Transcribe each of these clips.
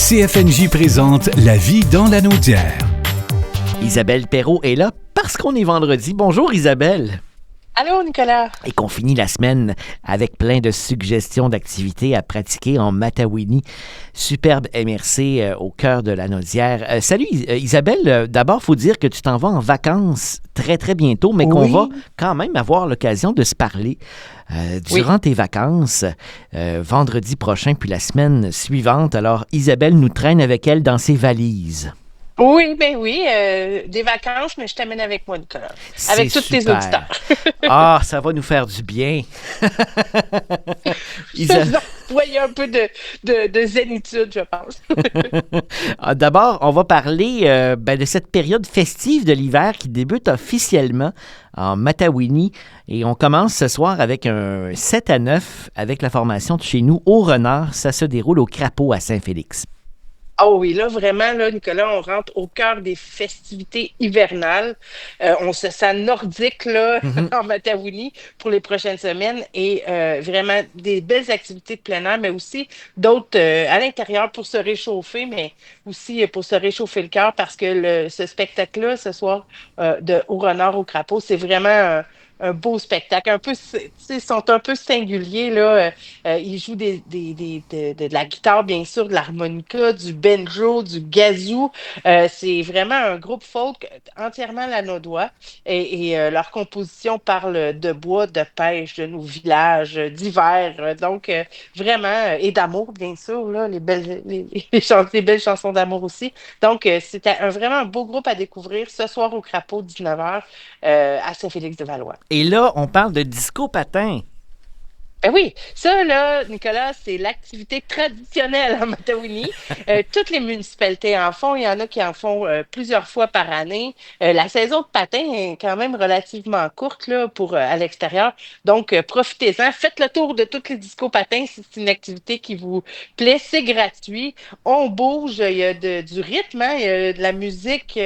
CFNJ présente La vie dans la Naudière. Isabelle Perrault est là parce qu'on est vendredi. Bonjour Isabelle. Allô Nicolas. Et qu'on finit la semaine avec plein de suggestions d'activités à pratiquer en Matawini. Superbe MRC au cœur de la Naudière. Salut Isabelle, d'abord il faut dire que tu t'en vas en vacances très très bientôt, mais qu'on va quand même avoir l'occasion de se parler durant tes vacances, vendredi prochain puis la semaine suivante. Alors Isabelle nous traîne avec elle dans ses valises. Oui, des vacances, mais je t'amène avec moi, Nicolas. Avec tous tes auditeurs. Ah, ça va nous faire du bien. Voyez un peu de zénitude, je pense. D'abord, on va parler de cette période festive de l'hiver qui débute officiellement en Matawini. Et on commence ce soir avec un 7 à 9 avec la formation de chez nous au Renard. Ça se déroule au Crapaud à Saint-Félix. Oh oui, là, vraiment, là, Nicolas, on rentre au cœur des festivités hivernales. On se sent nordique, là, en Matawini pour les prochaines semaines et vraiment des belles activités de plein air, mais aussi d'autres à l'intérieur pour se réchauffer, mais aussi pour se réchauffer le cœur parce que ce spectacle-là, ce soir, au Renard au Crapaud, c'est vraiment un beau spectacle. Un peu, ils sont un peu singuliers, là. Ils jouent de la guitare, bien sûr, de l'harmonica, du banjo, du gazou. C'est vraiment un groupe folk entièrement lanaudois. Et leur composition parle de bois, de pêche, de nos villages, d'hiver. Donc, vraiment, et d'amour, bien sûr, là, les belles chansons d'amour aussi. Donc, c'était vraiment un beau groupe à découvrir ce soir au Crapaud, 19h, à Saint-Félix-de-Valois. Et là, on parle de disco patin. Ben oui, ça, là, Nicolas, c'est l'activité traditionnelle en Matawini. Toutes les municipalités en font. Il y en a qui en font plusieurs fois par année. La saison de patin est quand même relativement courte là, pour à l'extérieur. Donc, profitez-en. Faites le tour de toutes les discos patins si c'est une activité qui vous plaît. C'est gratuit. On bouge. Il y a du rythme, hein, il y a de la musique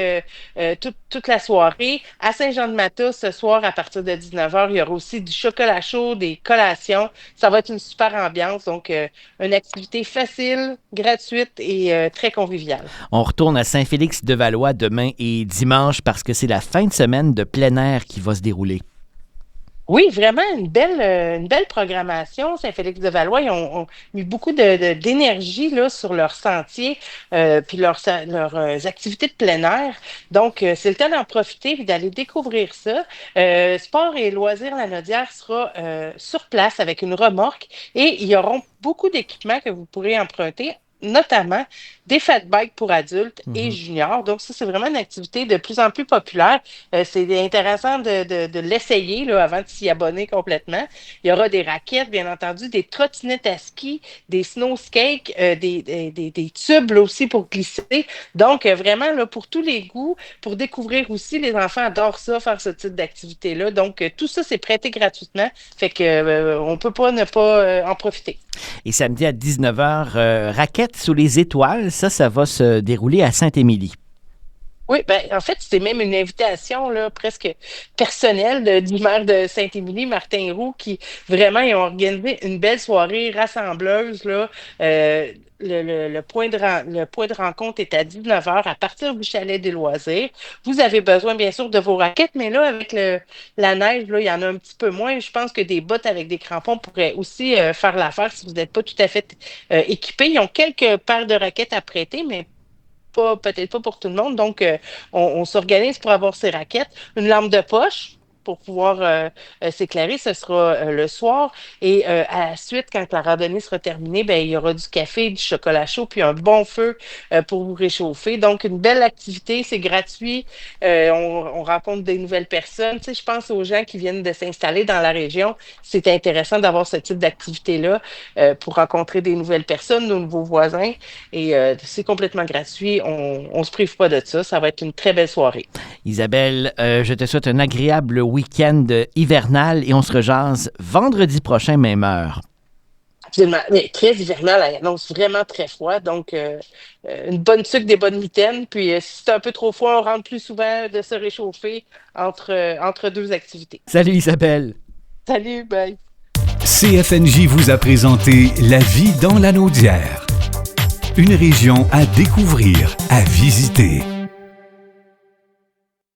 toute la soirée. À Saint-Jean-de-Mata, ce soir, à partir de 19h, il y aura aussi du chocolat chaud, des collations. Ça va être une super ambiance, donc une activité facile, gratuite et très conviviale. On retourne à Saint-Félix-de-Valois demain et dimanche parce que c'est la fin de semaine de plein air qui va se dérouler. Oui, vraiment une belle programmation. Saint-Félix-de-Valois, ils ont mis beaucoup d'énergie là, sur leur sentier puis leurs activités de plein air. Donc, c'est le temps d'en profiter et d'aller découvrir ça. Sport et loisirs La Naudière sera sur place avec une remorque et ils auront beaucoup d'équipements que vous pourrez emprunter, notamment des fat bikes pour adultes et juniors. Donc, ça, c'est vraiment une activité de plus en plus populaire. C'est intéressant de l'essayer là, avant de s'y abonner complètement. Il y aura des raquettes, bien entendu, des trottinettes à ski, des snow skates, des tubes là, aussi pour glisser. Donc, vraiment, là, pour tous les goûts, pour découvrir aussi, les enfants adorent ça, faire ce type d'activité-là. Donc, tout ça, c'est prêté gratuitement. Fait que on peut pas ne pas en profiter. Et samedi à 19h, raquettes sous les étoiles, ça va se dérouler à Saint-Émilie. Oui, ben en fait, c'est même une invitation là, presque personnelle du maire de Saint-Émilie, Martin Roux, qui vraiment ils ont organisé une belle soirée rassembleuse. Là. Le point de rencontre est à 19h à partir du chalet des loisirs. Vous avez besoin, bien sûr, de vos raquettes, mais là, avec la neige, là, il y en a un petit peu moins. Je pense que des bottes avec des crampons pourraient aussi faire l'affaire si vous n'êtes pas tout à fait équipés. Ils ont quelques paires de raquettes à prêter, mais peut-être pas pour tout le monde. Donc, on s'organise pour avoir ces raquettes. Une lampe de poche pour pouvoir s'éclairer, ce sera le soir. Et à la suite, quand la randonnée sera terminée, ben, il y aura du café, du chocolat chaud, puis un bon feu pour vous réchauffer. Donc, une belle activité, c'est gratuit. On rencontre des nouvelles personnes. Tu sais, je pense aux gens qui viennent de s'installer dans la région. C'est intéressant d'avoir ce type d'activité-là pour rencontrer des nouvelles personnes, nos nouveaux voisins. Et c'est complètement gratuit. On ne se prive pas de ça. Ça va être une très belle soirée. Isabelle, je te souhaite un agréable week-end hivernal et on se rejase vendredi prochain, même heure. Absolument. Mais très hivernal, elle annonce vraiment très froid. Donc, une bonne sucre, des bonnes mitaines. Puis, si c'est un peu trop froid, on rentre plus souvent de se réchauffer entre deux activités. Salut Isabelle. Salut, bye. CFNJ vous a présenté La vie dans la Naudière. Une région à découvrir, à visiter.